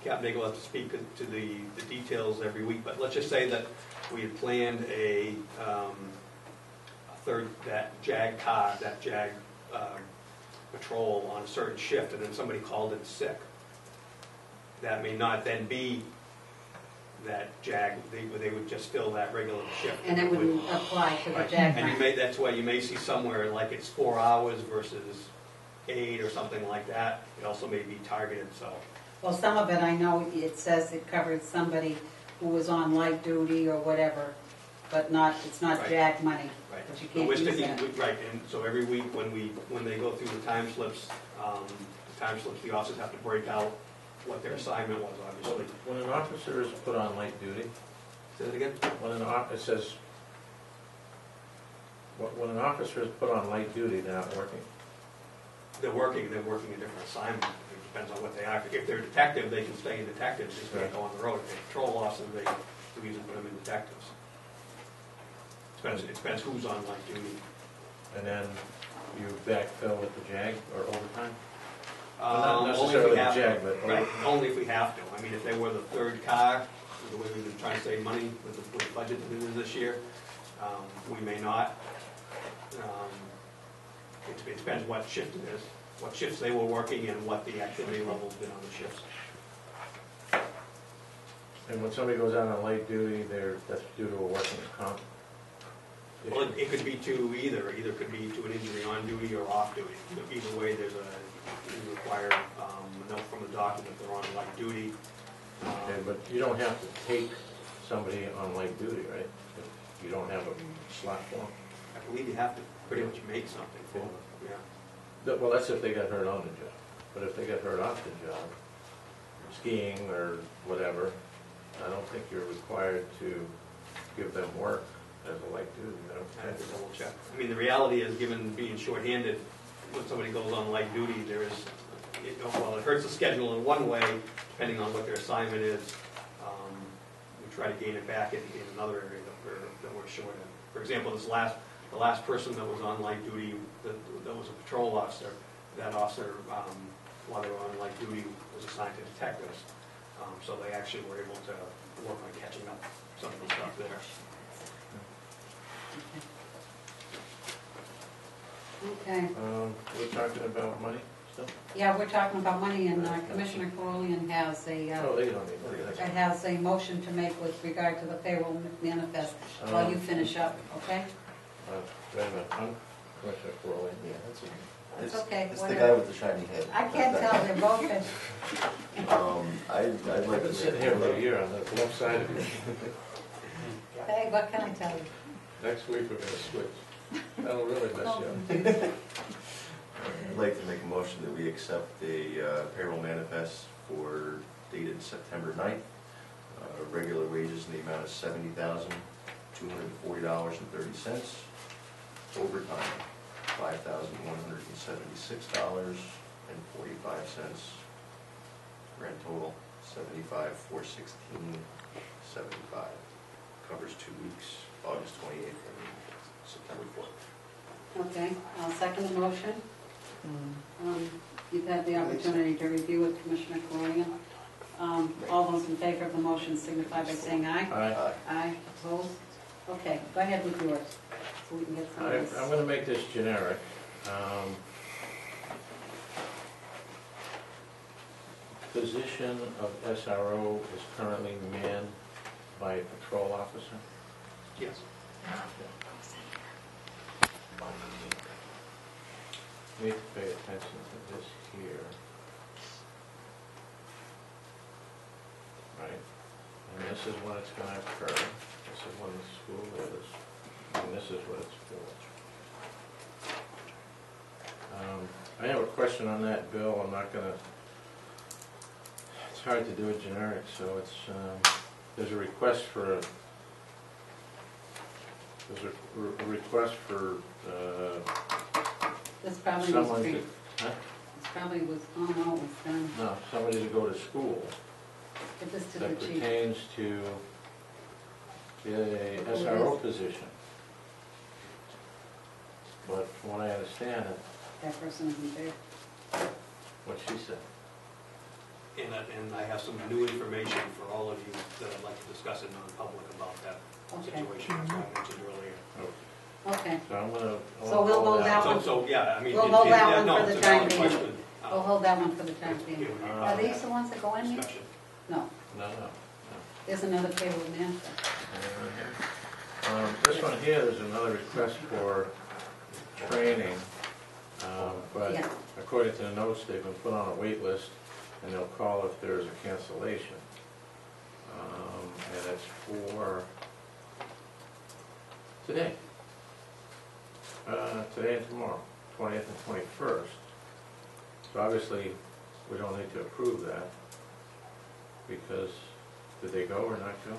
Captain Nagel will have to speak to the details every week, but let's just say that we had planned a third, that JAG car, that JAG patrol on a certain shift, and then somebody called in sick. That may not then be that JAG, they would just fill that regular shift. And it wouldn't apply to the right. JAG. And you may, that's why you may see somewhere like it's 4 hours versus 8 or something like that. It also may be targeted, so. Well, some of it I know it says it covers somebody who was on light duty or whatever, but not, it's not Right. JAG money. Right. But you But can't we're use sticking that. with, right, and so every week when they go through the time slips, the officers have to break out what their assignment was, obviously. When an officer is put on light duty, Say that again? it says, when an officer is put on light duty, they're not working. They're working a different assignment. It depends on what they are. If they're detective, they can stay in detectives, they just can't go on the road. If they're patrol officers, we usually put them in detectives. It depends who's on light duty. And then you backfill with the JAG or overtime? Only Not if necessarily we the have JAG, to. but Right, only if we have to. I mean, if they were the third car, the way we've been trying to save money with the budget that it is this year, we may not. It depends what shift it is, what shifts they were working and what the activity level's been on the shifts. And when somebody goes out on light duty, that's due to a working comp issue? Well, it could be to either. Either could be to an injury on duty or off duty. Either way, you require a note from the doctor that they're on light duty. Okay, but you don't have to take somebody on light duty, right? If you don't have a slot for them? I believe you have to pretty much make something for them, yeah. Well, that's if they got hurt on the job. But if they got hurt off the job, skiing or whatever, I don't think you're required to give them work as a light duty. I have to double check. I mean, the reality is, given being shorthanded, when somebody goes on light duty, well, it hurts the schedule in one way, depending on what their assignment is. We try to gain it back in another area that we're short in. For example, the last person that was on light duty, that was a patrol officer, that officer, while they were on light duty, was assigned to detectives. So they actually were able to work on catching up some of the stuff there. Okay. We're talking about money still? Yeah, we're talking about money, and Commissioner Corllian has Oh, they don't need money. That's- has a motion to make with regard to the payroll manifest while you finish up, okay? Wait a minute, I'm Commissioner Corley. Yeah, that's okay. That's okay, It's the whatever. guy with the shiny head. I can't tell, they're both good. I'd I've like been to sitting make here for a year on the left side of you. Hey, what can I tell you? Next week we're gonna switch. That'll really mess you up. I'd like to make a motion that we accept the payroll manifest for dated September 9th. Regular wages in the amount of $70,240.30. Overtime, $5,176.45. Grand total, $75,416.75. Covers 2 weeks, August 28th and September 4th. Okay, I'll second the motion. You've had the opportunity to review it, Commissioner Corllian. All those in favor of the motion signify by saying aye. Aye. Aye, opposed? Okay, go ahead with yours, so we can get some of this. I'm gonna make this generic. Position of SRO is currently manned by a patrol officer. Yes. Need to pay attention to this here. Right? And this is when it's gonna occur. This is when the school is, and this is what it's for. I have a question on that, Bill. I'm not gonna, it's hard to do it generic, so it's, there's a request for, This probably was someone pre, to, this huh? probably was, oh no, it was done, No, somebody to go to school give this to the that chief. pertains to a SRO position. But from what I understand, That person isn't there. what she said. and I have some new information for all of you that I'd like to discuss in non-public about that Okay. situation, that's what I mentioned earlier. Okay, So I'm gonna. So we'll hold that one. So, yeah, I mean. We'll hold that one no, for the it's a valid time being. question. we'll hold that one for the time It being. would be Are these the ones that go in here? discussion. No, No. there's another payroll manifest. This one here is another request for training, but Yeah. according to the notes, they've been put on a wait list, and they'll call if there is a cancellation. And it's for today. Today and tomorrow, 20th and 21st. So obviously, we don't need to approve that, because did they go or not go?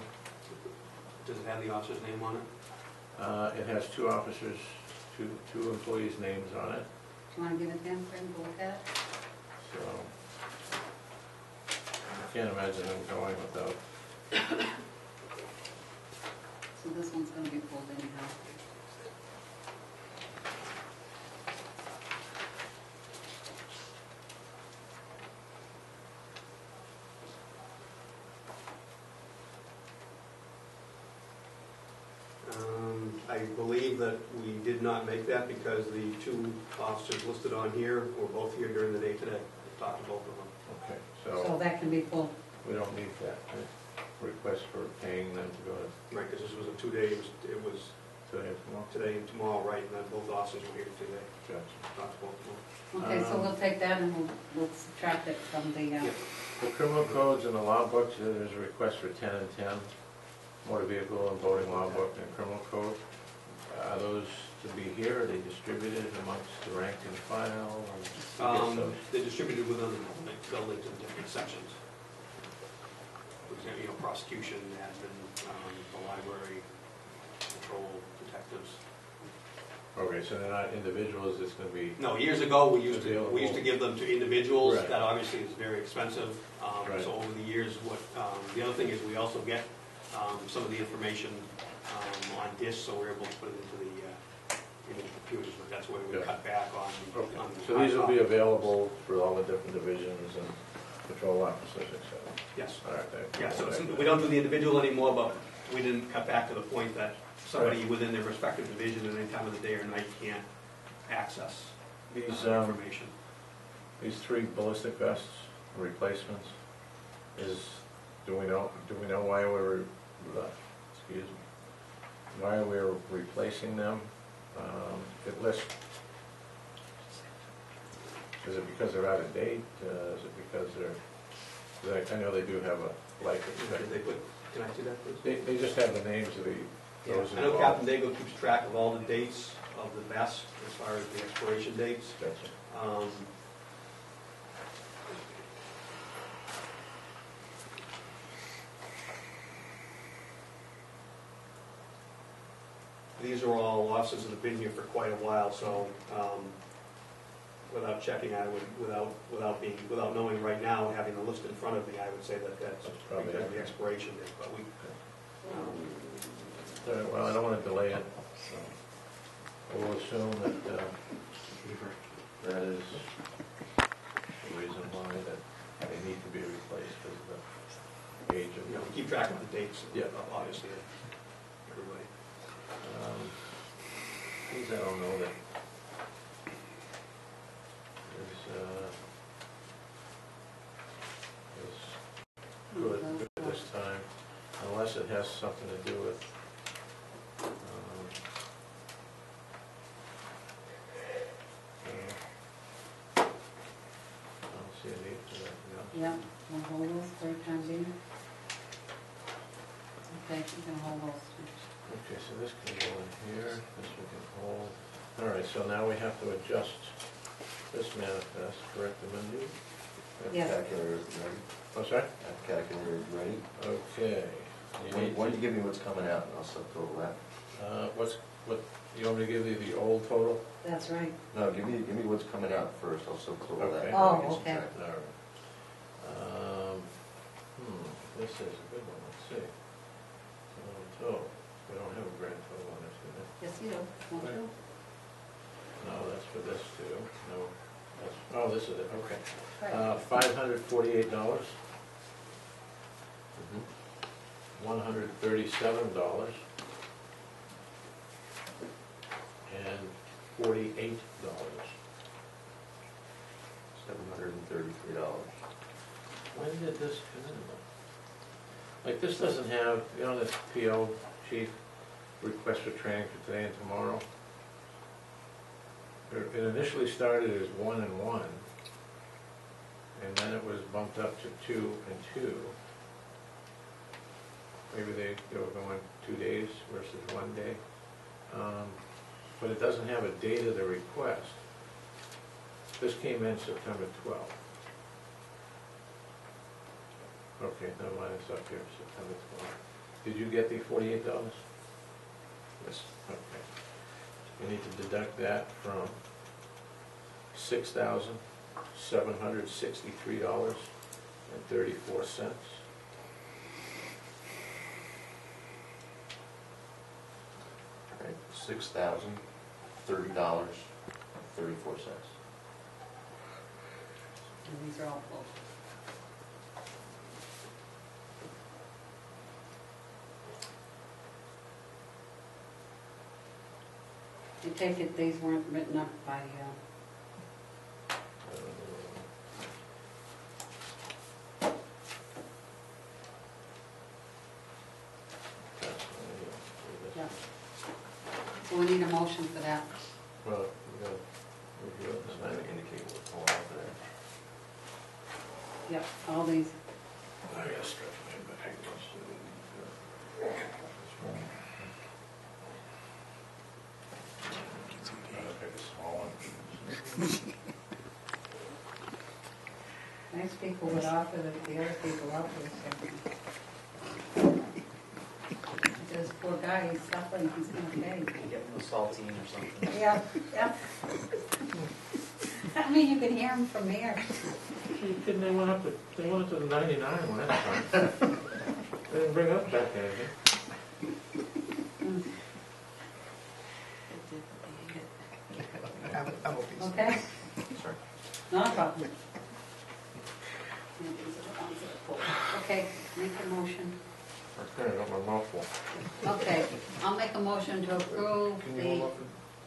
Does it have the officer's name on it? It has two officers, two employees' names on it, Do you want to give it to him for him to look at it? so I can't imagine them going without. So this one's gonna be pulled anyhow. I believe that we did not make that because the two officers listed on here were both here during the day today. I talked to both of them. Okay, So so that can be pulled. we don't need that request for paying them to go to Right, because this was a two-day, it was today and tomorrow. today and tomorrow, right, and then both officers were here today. Gotcha. Talked to both of them. Okay, so we'll take that and we'll subtract it from the, Yeah. The criminal codes and the law books, there's a request for 10 and 10, motor vehicle and voting law book and criminal code. Are those to be here, are they distributed amongst the rank and file? Or who gets those? They're distributed within the building to different sections. For example, prosecution, admin, the library, patrol, detectives. Okay, so they're not individuals, it's going to be, No, years ago, we used to give them to individuals. Right. That obviously is very expensive. Right. So over the years, the other thing is we also get some of the information on disk, so we're able to put it into the computers, but that's where we Yeah. cut back on. okay. on the So these will be hard copy. available for all the different divisions and patrol officers, et cetera. Yes. All right, thank you. Yeah, so we don't do the individual anymore, but we didn't cut back to the point that somebody within their respective division at any time of the day or night can't access These, information. these 3 ballistic vests replacements, do we know why excuse me, why we're replacing them? It lists, is it because they're out of date? Is it because I know they do have a life Did expectancy. they put, can I see that, please? They just have the names of those I know involved. Captain Dago keeps track of all the dates of the vest as far as the expiration dates. Gotcha. These are all officers that have been here for quite a while, so without checking, without knowing right now, having the list in front of me, I would say that that's That's probably because of the it. expiration date, but we, All right, well, I don't want to delay it, so we'll assume that that is the reason why that they need to be replaced because of the age of we keep track of the dates, Yeah. obviously, everybody. These I don't know that is good at this time, unless it has something to do with I don't see a need for that, no. yeah, we'll hold those for the time being. Okay, you can hold those. Okay, so this can go in here, this we can hold. All right, so now we have to adjust this manifest, correct, Mindy? Yes. Calculator ready? Oh, sorry? Calculator ready? Okay. Why don't you give me what's coming out and I'll subtotal that? You want me to give you the old total? That's right. No, give me what's coming out first, I'll subtotal that. Okay. Oh, okay. All right. This is a good one, let's see. Total, we don't have a grand total on this, do we? Yes, you do. Won't you? No, that's for this too, no. Oh, this is it, okay. Right. $548, Mhm. $137, and $48. $733. When did this come in? Like, this doesn't have, you know, this PO, chief, request for training for today and tomorrow? It initially started as 1 and 1, and then it was bumped up to 2 and 2. Maybe they were going 2 days versus 1 day. But it doesn't have a date of the request. This came in September 12th. Okay, never mind, it's up here, September 12th. Did you get the $48? Yes. Okay. You need to deduct that from $6,763.34. All right, $6,030.34. And these are all full. I take it these weren't written up by, yeah. So we need a motion for that. Well, we gotta review it, Doesn't sign that it. indicate what's going on there? Yep, all these. I gotta stretch my back. I'll pick a small one. Nice people would offer the other people up for something. This poor guy, he's suffering, he's gonna pay. Get the saltine or something. Yeah, yeah. I mean, you can hear him from here. Didn't they went up to, they went up to the 99 last time. They didn't bring up back anything. I'm okay. Okay? Sorry. Not a problem. Yeah, these are the ones that are full. Okay, make a motion. Okay, I got my mouth full. Okay, I'll make a motion to approve Can you hold the, up?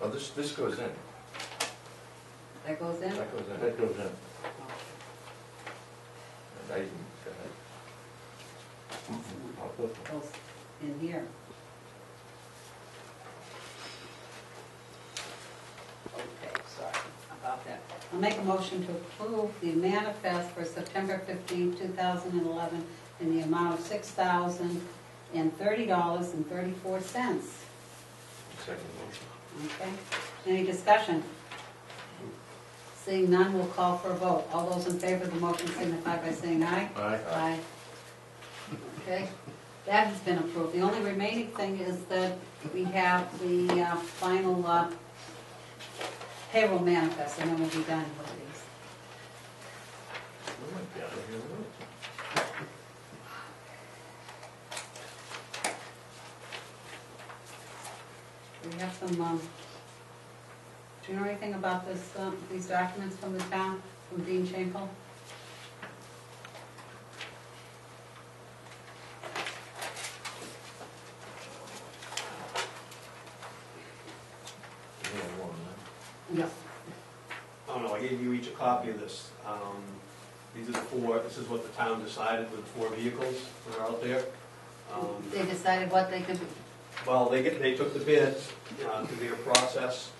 Oh, this goes in. that goes in? That goes in. That goes in. And I didn't, go ahead. I'll put Goes in here. Okay, sorry about that. I'll make a motion to approve the manifest for September 15, 2011 in the amount of $6,030.34. Second motion. Okay, any discussion? Seeing none, we'll call for a vote. All those in favor of the motion signify by saying aye. Aye. Aye. Okay, that has been approved. The only remaining thing is that we have the final payroll manifest, and then we'll be done with these. We might be out of here, won't We have some, do you know anything about this, these documents from the town, from Dean Schenkel? Yeah, one, huh? Yes. I don't know, I gave you each a copy of this. These are the four, this is what the town decided with the 4 vehicles that are out there. They decided what they could, Well, they took the bids through their process.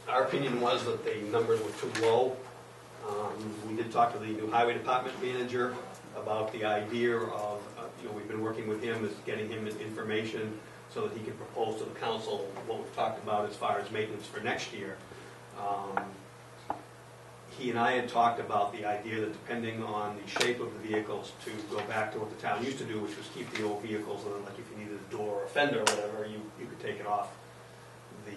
Our opinion was that the numbers were too low. We did talk to the new highway department manager about the idea of, we've been working with him, is getting him information so that he can propose to the council what we've talked about as far as maintenance for next year. He and I had talked about the idea that depending on the shape of the vehicles, to go back to what the town used to do, which was keep the old vehicles, and then like if you needed a door or a fender or whatever, you could take it off the,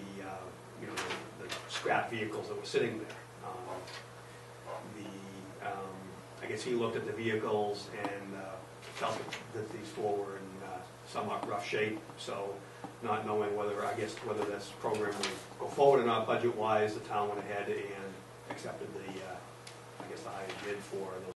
the scrap vehicles that were sitting there. I guess he looked at the vehicles and felt that these 4 were in somewhat rough shape, so not knowing whether this program would go forward or not budget-wise, the town went ahead and accepted the, I guess the highest bid for those